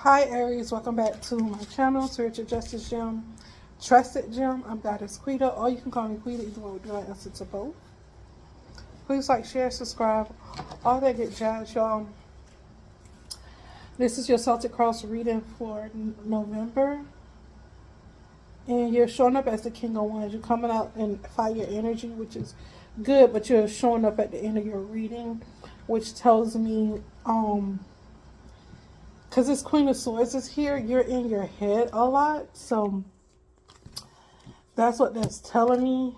Hi Aries, welcome back to my channel, Spiritual Justice Gem, Trusted Gem. I'm Goddess Quita, or you can call me Quita, either one would do that answer to both. Please like, share, subscribe, all that good jazz, y'all. This is your Celtic Cross reading for November. And you're showing up as the King of Wands. You're coming out in fire energy, which is good, but you're showing up at the end of your reading, which tells me, because this Queen of Swords is here, you're in your head a lot. So that's what that's telling me.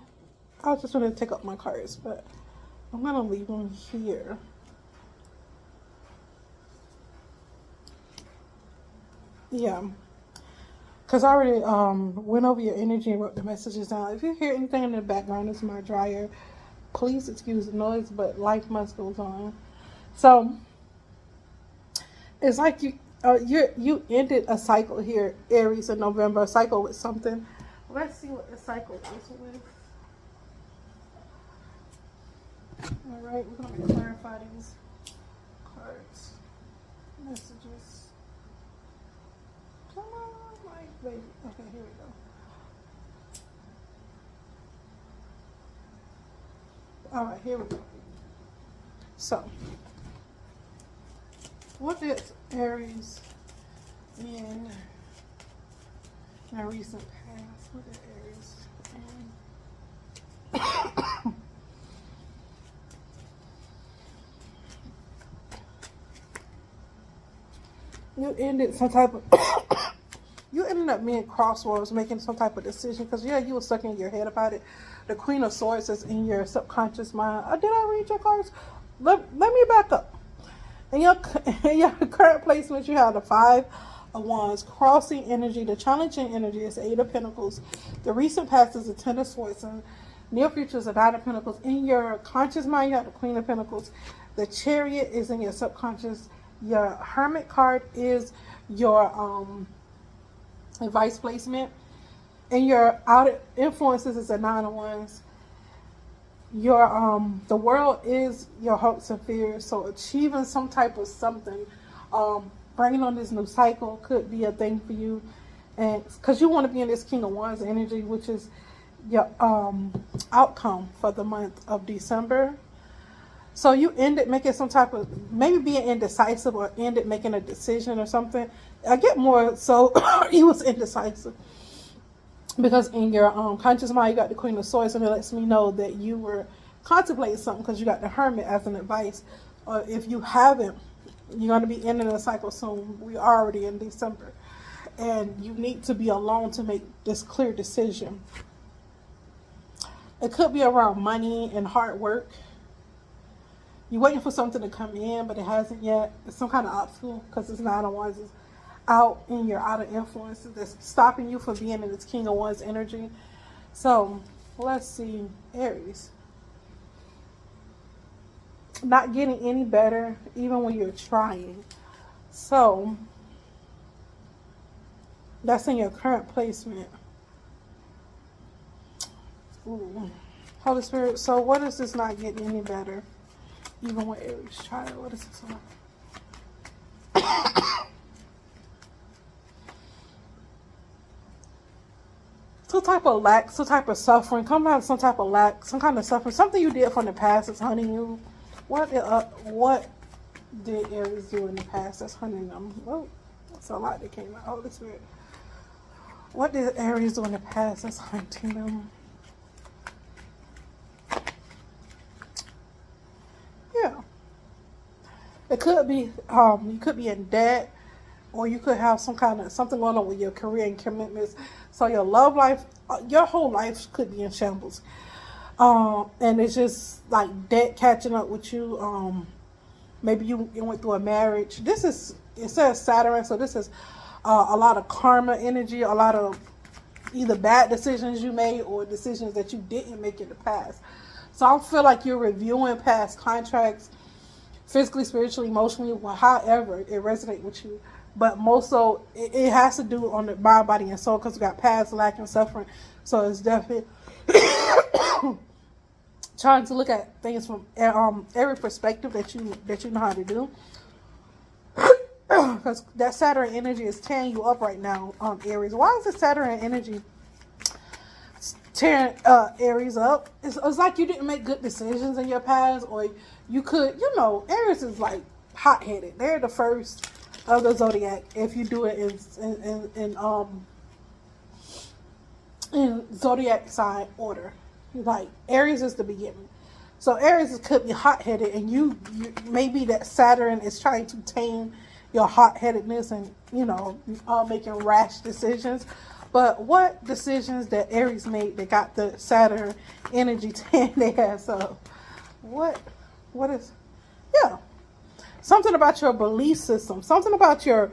I just want to take up my cards, but I'm going to leave them here. Yeah. Because I already went over your energy and wrote the messages down. If you hear anything in the background, it's my dryer. Please excuse the noise, but life must go on. So it's like you ended a cycle here, Aries, in November. A cycle with something. Let's see what the cycle is with. All right, we're going to clarify these cards, messages. Come on, my baby. Okay, here we go. All right, here we go. So, what did Aries in my recent past? What did Aries in? You ended some type of you ended up being crossroads, making some type of decision, because yeah, you were stuck in your head about it. The Queen of Swords is in your subconscious mind. Did I read your cards? Let me back up. In your current placement, you have the Five of Wands, crossing energy. The challenging energy is Eight of Pentacles. The recent past is the Ten of Swords, and near future is the Nine of Pentacles. In your conscious mind, you have the Queen of Pentacles. The Chariot is in your subconscious. Your Hermit card is your advice placement. And your outer influences is the Nine of Wands. Your the world is your hopes and fears. So achieving some type of something, bringing on this new cycle could be a thing for you, and because you want to be in this King of Wands energy, which is your outcome for the month of December. So you ended making some type of, maybe being indecisive, or ended making a decision or something. I get more so you was indecisive. Because in your conscious mind, you got the Queen of Swords, and it lets me know that you were contemplating something, because you got the Hermit as an advice. Or if you haven't, you're going to be ending the cycle soon. We're already in December. And you need to be alone to make this clear decision. It could be around money and hard work. You're waiting for something to come in, but it hasn't yet. It's some kind of obstacle, because it's Nine of Wands is out in your outer influences that's stopping you from being in this King of Wands energy. So let's see, Aries. Not getting any better, even when you're trying. So that's in your current placement. Ooh. Holy Spirit, so what is this not getting any better? Even with Aries child, what is this about? Some type of lack, some type of suffering, come out some type of lack, some kind of suffering, something you did from the past that's hunting you. What did Aries do in the past that's hunting them? Oh, that's a lot that came out. Holy Spirit. What did Aries do in the past that's hunting them? Yeah. It could be, you could be in debt, or you could have some kind of something going on with your career and commitments. So your love life, your whole life could be in shambles. And it's just like debt catching up with you. Maybe you went through a marriage. It says Saturn, so this is a lot of karma energy, a lot of either bad decisions you made or decisions that you didn't make in the past. So I feel like you're reviewing past contracts, physically, spiritually, emotionally, however it resonates with you. But most so, it has to do on the mind, body, and soul, because we got past lack and suffering. So it's definitely trying to look at things from every perspective that you know how to do. because that Saturn energy is tearing you up right now, Aries. Why is the Saturn energy tearing Aries up? It's like you didn't make good decisions in your past, or you could, Aries is like hot-headed. They're the first of the zodiac if you do it in zodiac sign order. Like Aries is the beginning. So Aries could be hot-headed, and you maybe that Saturn is trying to tame your hot-headedness and, making rash decisions. But what decisions that Aries made that got the Saturn energy tearing their ass up? What is, yeah. Something about your belief system. Something about you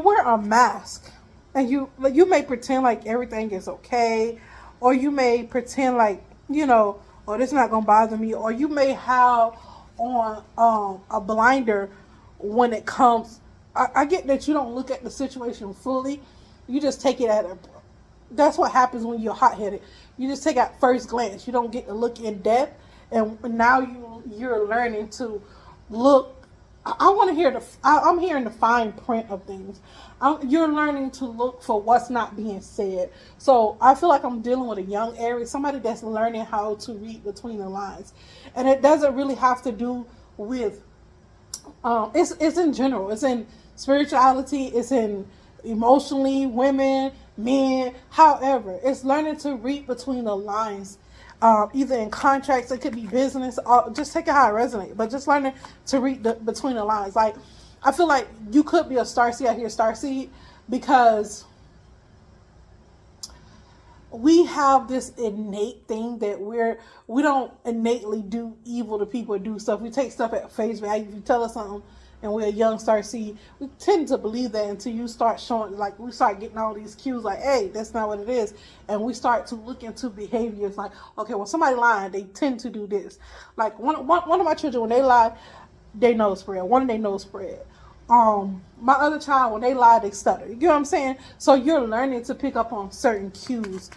wear a mask. And you may pretend like everything is okay. Or you may pretend like, oh, this is not going to bother me. Or you may have on a blinder when it comes. I get that you don't look at the situation fully. You just take it that's what happens when you're hot-headed. You just take at first glance. You don't get to look in depth. And now you're learning to look. I'm hearing the fine print of things. You're learning to look for what's not being said. So I feel like I'm dealing with a young Aries, somebody that's learning how to read between the lines. And it doesn't really have to do with, it's in general. It's in spirituality. It's in emotionally, women, men, however. It's learning to read between the lines. Either in contracts, it could be business, or just take it how it resonates. But just learning to read between the lines. Like, I feel like you could be a starseed out here, starseed, because we have this innate thing that we don't innately do evil to people or do stuff. We take stuff at face value. If you tell us something and we're a young starseed, we tend to believe that until you start showing, like, we start getting all these cues like, hey, that's not what it is. And we start to look into behaviors like, okay, when somebody lying, they tend to do this. Like, one of my children, when they lie, they nose spread. One of they nose spread. My other child, when they lie, they stutter. You know what I'm saying? So you're learning to pick up on certain cues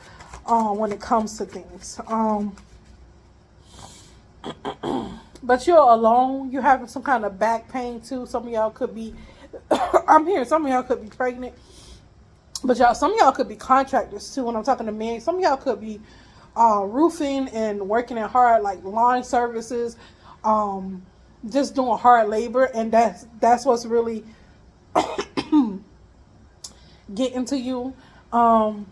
when it comes to things. But you're alone. You're having some kind of back pain too. Some of y'all could be, I'm hearing some of y'all could be pregnant. But some of y'all could be contractors too when I'm talking to men. Some of y'all could be roofing and working at hard, like lawn services, just doing hard labor. And that's what's really getting to you. And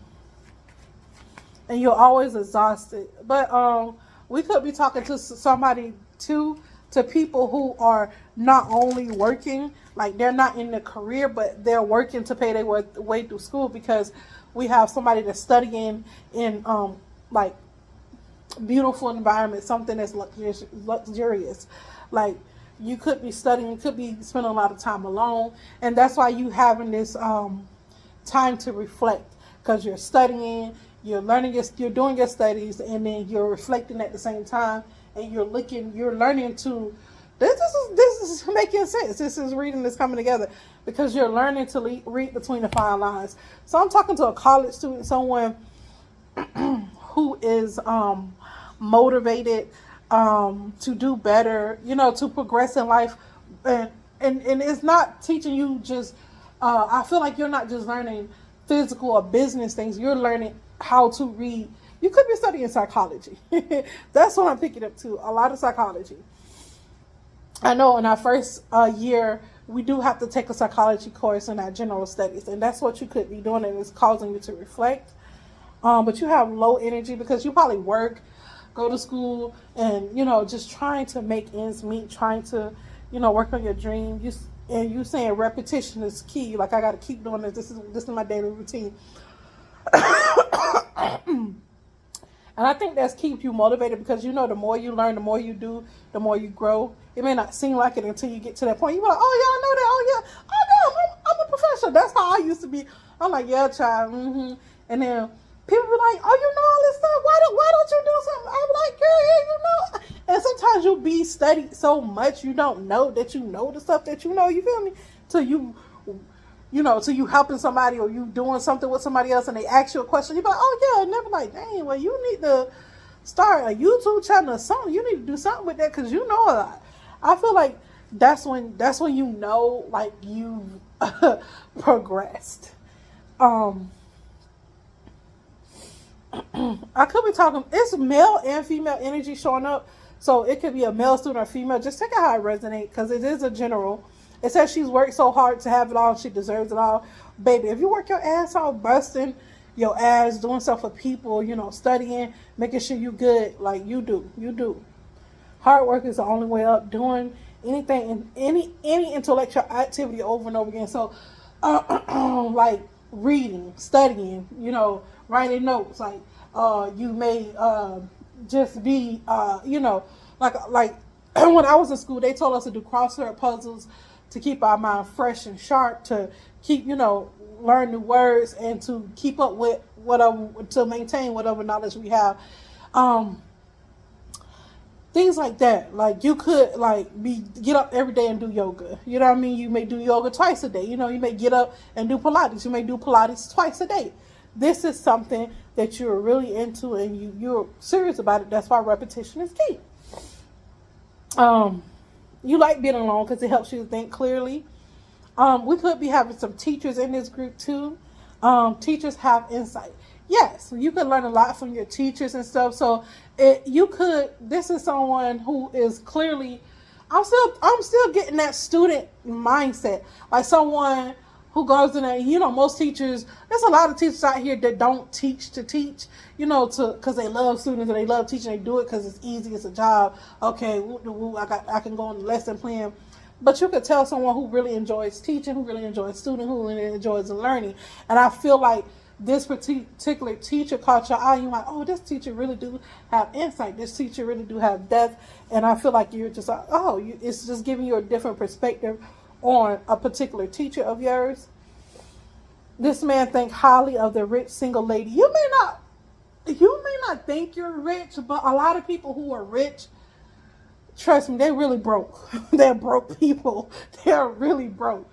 you're always exhausted. But we could be talking to somebody to people who are not only working, like they're not in the career, but they're working to pay their way through school, because we have somebody that's studying in like beautiful environment, something that's luxurious. Like, you could be studying, you could be spending a lot of time alone, and that's why you having this time to reflect, because you're studying, you're learning, you're doing your studies, and then you're reflecting at the same time. And you're learning to, this is making sense. This is reading this coming together, because you're learning to read between the fine lines. So I'm talking to a college student, someone who is motivated to do better, to progress in life. And it's not teaching you just, I feel like you're not just learning physical or business things. You're learning how to read. You could be studying psychology. That's what I'm picking up too. A lot of psychology. I know in our first year, we do have to take a psychology course in our general studies. And that's what you could be doing, and it's causing you to reflect. But you have low energy because you probably work, go to school, and, just trying to make ends meet, trying to, work on your dream. You saying repetition is key. Like, I got to keep doing this. This is my daily routine. And I think that's keep you motivated, because the more you learn, the more you do, the more you grow. It may not seem like it until you get to that point. You're like, oh, y'all know that. Oh, yeah. Oh, no, I'm a professional. That's how I used to be. I'm like, yeah, child. Mm-hmm. And then people be like, oh, you know all this stuff. Why don't you do something? I'm like, girl, yeah, And sometimes you'll be studied so much you don't know that you know the stuff that you know. You feel me? Till you helping somebody, or you doing something with somebody else, and they ask you a question, you be like, oh yeah, and they're like, dang, well, you need to start a YouTube channel or something. You need to do something with that, because you know a lot. I feel like that's when you know, like, you've progressed. Um, I could be talking. It's male and female energy showing up, so it could be a male student or female. Just take it how it resonates, because it is a general. It says she's worked so hard to have it all. She deserves it all, baby. If you work your ass off, busting your ass, doing stuff for people, studying, making sure you good, like you do. Hard work is the only way up. Doing anything and any intellectual activity over and over again. So, like reading, studying, writing notes. Like, you may just be, like when I was in school, they told us to do crossword puzzles to keep our mind fresh and sharp, to keep, learn new words, and to keep up with whatever, to maintain whatever knowledge we have. Things like that. Like, you could get up every day and do yoga. You know what I mean? You may do yoga twice a day. You may get up and do Pilates. You may do Pilates twice a day. This is something that you're really into and you're serious about it. That's why repetition is key. You like being alone because it helps you think clearly. We could be having some teachers in this group too. Teachers have insight. Yes, you can learn a lot from your teachers and stuff. So this is someone who is clearly, I'm still getting that student mindset. Like someone who goes in there, most teachers, there's a lot of teachers out here that don't teach to teach, because they love students and they love teaching. They do it because it's easy, it's a job. Okay, I can go on the lesson plan. But you could tell someone who really enjoys teaching, who really enjoys student, who really enjoys learning. And I feel like this particular teacher caught your eye. You're like, oh, this teacher really do have insight. This teacher really do have depth. And I feel like you're just like, it's just giving you a different perspective on a particular teacher of yours. This man think highly of the rich single lady. You may not think you're rich, but a lot of people who are rich, trust me, they're really broke. They're broke people. They're really broke.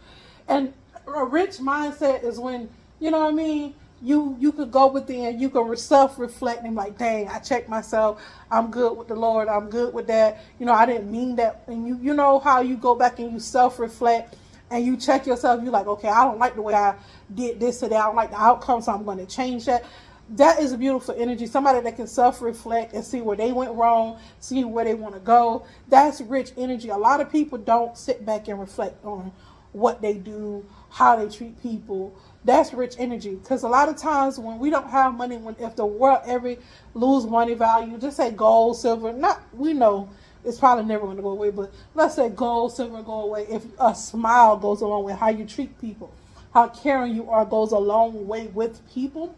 And a rich mindset is when, you know what I mean, you could go within, you can self-reflect and like, dang, I checked myself. I'm good with the Lord. I'm good with that. I didn't mean that. And you know how you go back and you self-reflect and you check yourself. You're like, okay, I don't like the way I did this today. I don't like the outcome, so I'm going to change that. That is a beautiful energy. Somebody that can self-reflect and see where they went wrong, see where they want to go. That's rich energy. A lot of people don't sit back and reflect on what they do, how they treat people. That's rich energy. Because a lot of times when we don't have money, if the world ever lose money value, just say gold, silver, we know it's probably never going to go away, but let's say gold, silver go away. If a smile goes a long way, how you treat people, how caring you are goes a long way with people.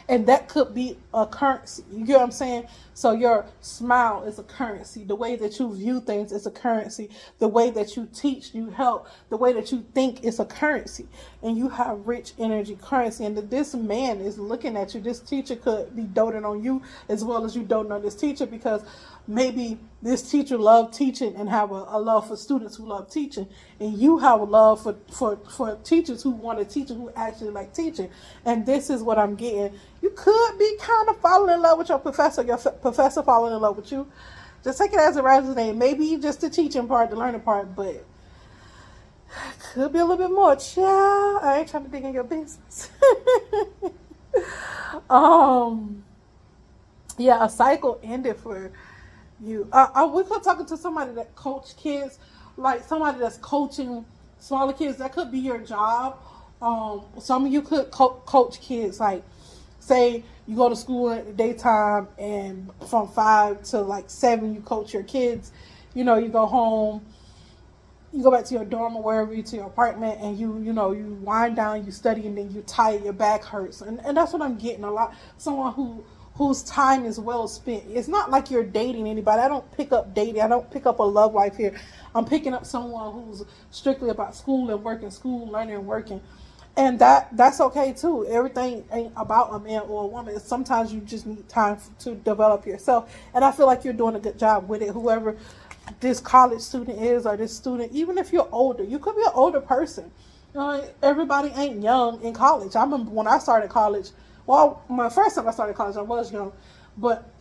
And that could be a currency. You get what I'm saying? So your smile is a currency. The way that you view things is a currency. The way that you teach, you help. The way that you think is a currency. And you have rich energy currency. And this man is looking at you. This teacher could be doting on you as well as you doting on this teacher, because maybe this teacher loved teaching and have a love for students who love teaching, and you have a love for teachers who want to teach and who actually like teaching. And this is what I'm getting. You could be kind of falling in love with your professor falling in love with you. Just take it as a resume. Maybe just the teaching part, the learning part, but could be a little bit more. Child, I ain't trying to dig in your business. Yeah, a cycle ended for you. We could talking to somebody that coach kids, like somebody that's coaching smaller kids. That could be your job. Some of you could coach kids. Like, say you go to school at the daytime, and from 5 to 7, you coach your kids. You go home, you go back to your dorm or wherever, to your apartment, and you wind down, you study, and then you tired, your back hurts, and that's what I'm getting a lot. Someone whose time is well spent. It's not like you're dating anybody. I don't pick up dating. I don't pick up a love life here. I'm picking up someone who's strictly about school and working, school, learning, and working. And that's okay too. Everything ain't about a man or a woman. Sometimes you just need time to develop yourself. And I feel like you're doing a good job with it. Whoever this college student is, or this student, even if you're older, you could be an older person. Everybody ain't young in college. I remember when I started college. Well, my first time I started college, I was young, but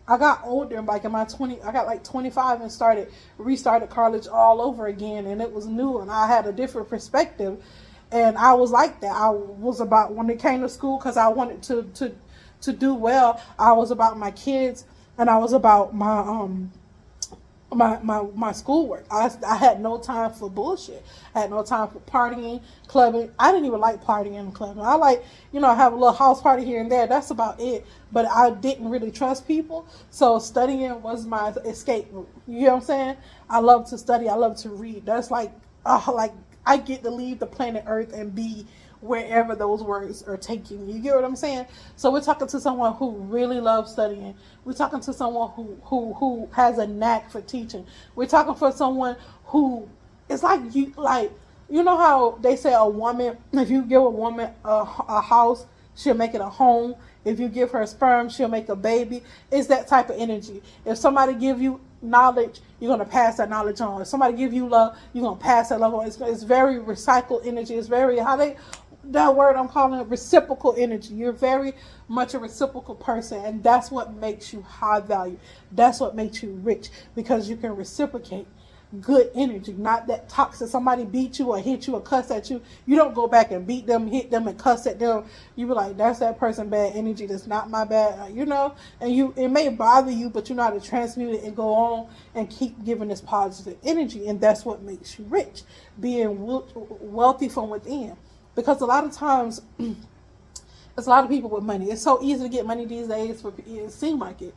I got older, like in my 20, I got like 25 and restarted college all over again, and it was new, and I had a different perspective, and I was like that. I was about, when it came to school, because I wanted to do well. I was about my kids, and I was about my schoolwork. I had no time for bullshit. I had no time for partying, clubbing. I didn't even like partying and clubbing. I like, have a little house party here and there. That's about it. But I didn't really trust people. So studying was my escape route. You know what I'm saying? I love to study. I love to read. That's like I get to leave the planet Earth and be wherever those words are taking you. You get what I'm saying? So we're talking to someone who really loves studying. We're talking to someone who has a knack for teaching. We're talking for someone who it's like you know how they say a woman, if you give a woman a house, she'll make it a home. If you give her sperm, she'll make a baby. It's that type of energy. If somebody give you knowledge, you're going to pass that knowledge on. If somebody give you love, you're going to pass that love on. It's very recycled energy. It's very, that word I'm calling it reciprocal energy. You're very much a reciprocal person, and that's what makes you high value. That's what makes you rich, because you can reciprocate good energy, not that toxic. Somebody beat you or hit you or cuss at you, you don't go back and beat them, hit them, and cuss at them. You be like, that's that person bad energy. That's not my bad, and it may bother you, but you know how to transmute it and go on and keep giving this positive energy, and that's what makes you rich, being wealthy from within. Because a lot of times, it's a lot of people with money. It's so easy to get money these days. It seems like it.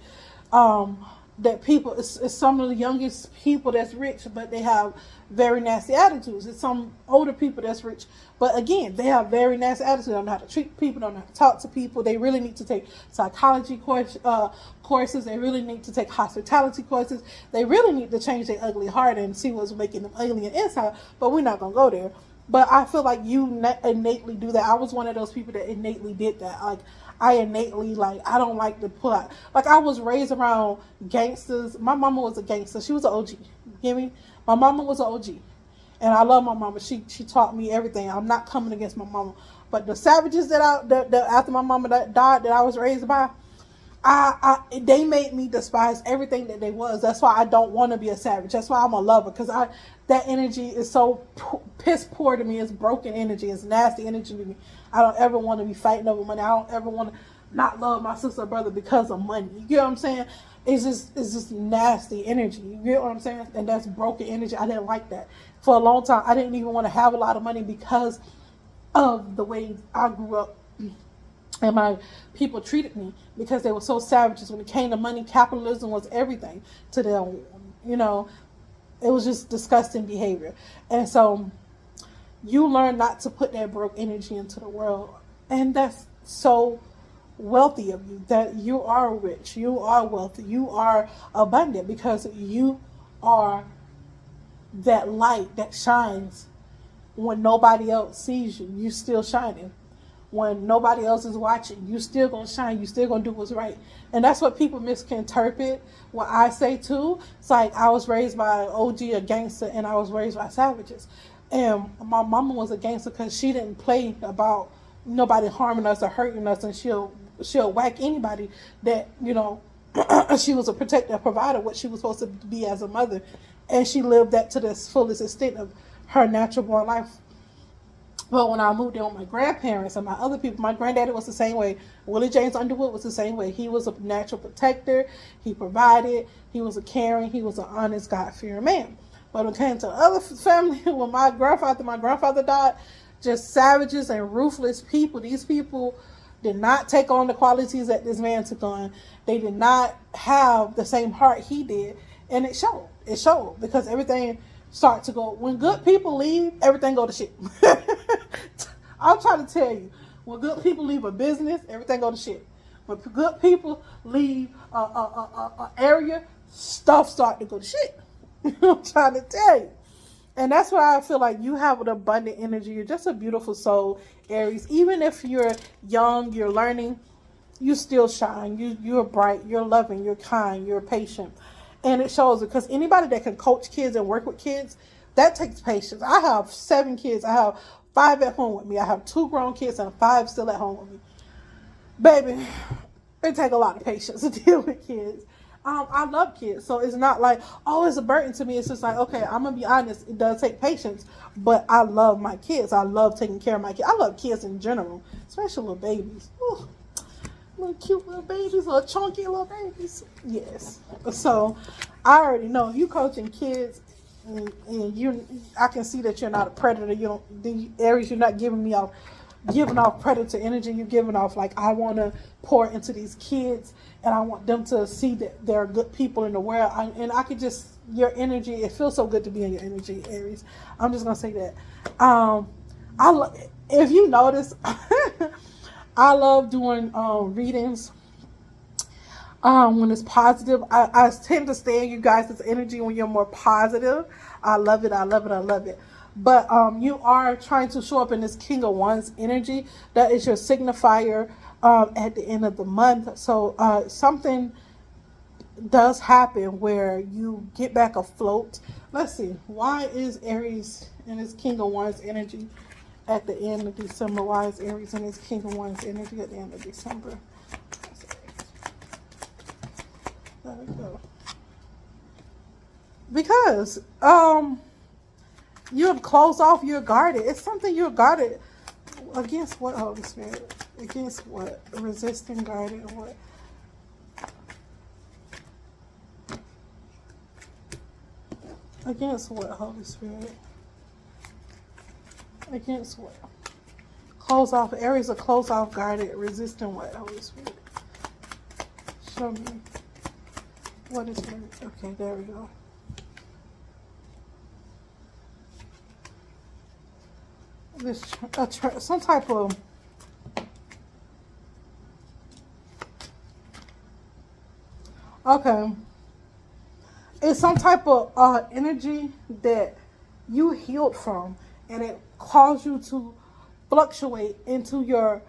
That people, it's some of the youngest people that's rich, but they have very nasty attitudes. It's some older people that's rich, but again, they have very nasty attitudes. They don't know how to treat people, don't know how to talk to people. They really need to take psychology courses. They really need to take hospitality courses. They really need to change their ugly heart and see what's making them ugly inside, but we're not going to go there. But I feel like you innately do that. I was one of those people that innately did that. Like, I innately, I don't like to pull out. Like, I was raised around gangsters. My mama was a gangster. She was an OG. You get me? My mama was an OG. And I love my mama. She taught me everything. I'm not coming against my mama. But the savages that after my mama died, that I was raised by, they made me despise everything that they was. That's why I don't want to be a savage. That's why I'm a lover, because that energy is so piss poor to me. It's broken energy. It's nasty energy to me. I don't ever want to be fighting over money. I don't ever want to not love my sister or brother because of money. You get what I'm saying? It's just nasty energy. You get what I'm saying? And that's broken energy. I didn't like that. For a long time, I didn't even want to have a lot of money because of the way I grew up. And my people treated me, because they were so savages. When it came to money, capitalism was everything to them. It was just disgusting behavior. And so you learn not to put that broke energy into the world. And that's so wealthy of you, that you are rich, you are wealthy, you are abundant, because you are that light that shines when nobody else sees you. You still shining. When nobody else is watching, you still gonna shine. You still gonna do what's right. And that's what people misinterpret what I say too. It's like, I was raised by an OG, a gangster, and I was raised by savages. And my mama was a gangster because she didn't play about nobody harming us or hurting us, and she'll whack anybody that, she was a protector, provider, what she was supposed to be as a mother. And she lived that to the fullest extent of her natural born life. But when I moved in with my grandparents and my other people, my granddaddy was the same way. Willie James Underwood was the same way. He was a natural protector. He provided. He was a caring. He was an honest, God-fearing man. But when it came to other family, when my grandfather died, just savages and ruthless people. These people did not take on the qualities that this man took on. They did not have the same heart he did. And it showed. It showed, because everything start to go. When good people leave, everything go to shit. I'm trying to tell you, when good people leave a business, everything go to shit. When good people leave a area, stuff start to go to shit. I'm trying to tell you. And that's why I feel like you have an abundant energy. You're just a beautiful soul, Aries. Even if you're young, you're learning, you still shine. You're bright, you're loving, you're kind, you're patient. And it shows, because anybody that can coach kids and work with kids, that takes patience. I have 7 kids. I have 5 at home with me. I have 2 grown kids and 5 still at home with me. Baby, it takes a lot of patience to deal with kids. I love kids, so it's not like, oh, it's a burden to me. It's just like, okay, I'm gonna be honest, it does take patience, but I love my kids. I love taking care of my kids. I love kids in general, especially little babies. Ooh, little cute little babies, little chunky little babies. Yes. So I already know if you coaching kids, and you, I can see that you're not a predator. You don't, the Aries, you're not giving off predator energy. You're giving off like, I want to pour into these kids and I want them to see that there are good people in the world. And I could just, your energy, it feels so good to be in your energy, Aries. I'm just gonna say that. If you notice, I love doing readings. When it's positive, I tend to stay in you guys' energy when you're more positive. I love it. I love it. I love it. But you are trying to show up in this King of Wands energy. That is your signifier at the end of the month. So something does happen where you get back afloat. Let's see. Why is Aries in his King of Wands energy at the end of December? Why is Aries in his King of Wands energy at the end of December? There we go. Because you're closed off, you're guarded. It's something you're guarded against. What, Holy Spirit? Against what? Resisting, guarded, what? Against what, Holy Spirit? Against what? Close off. Aries are closed off, guarded, resisting what, Holy Spirit? Show me. What is it? Okay, there we go. This some type of okay. It's some type of energy that you healed from, and it caused you to fluctuate into your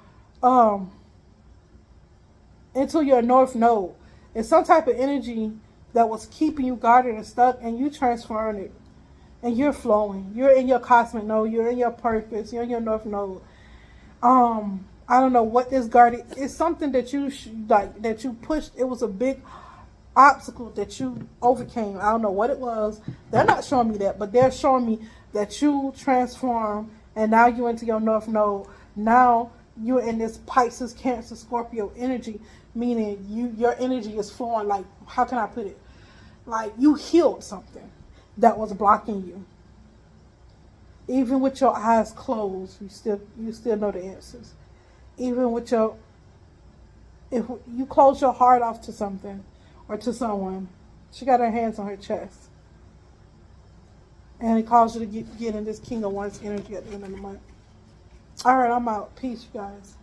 north node. It's some type of energy that was keeping you guarded and stuck, and you transferring it, and you're flowing. You're in your cosmic node. You're in your purpose. You're in your north node. I don't know what this guarded. It's something that you like that you pushed. It was a big obstacle that you overcame. I don't know what it was. They're not showing me that, but they're showing me that you transform, and now you're into your north node. Now you're in this Pisces, Cancer, Scorpio energy, meaning your energy is flowing. Like, how can I put it? Like, you healed something that was blocking you. Even with your eyes closed, you still know the answers. Even with if you close your heart off to something or to someone, she got her hands on her chest. And it caused you to get in this King of Wands energy at the end of the month. All right, I'm out. Peace, you guys.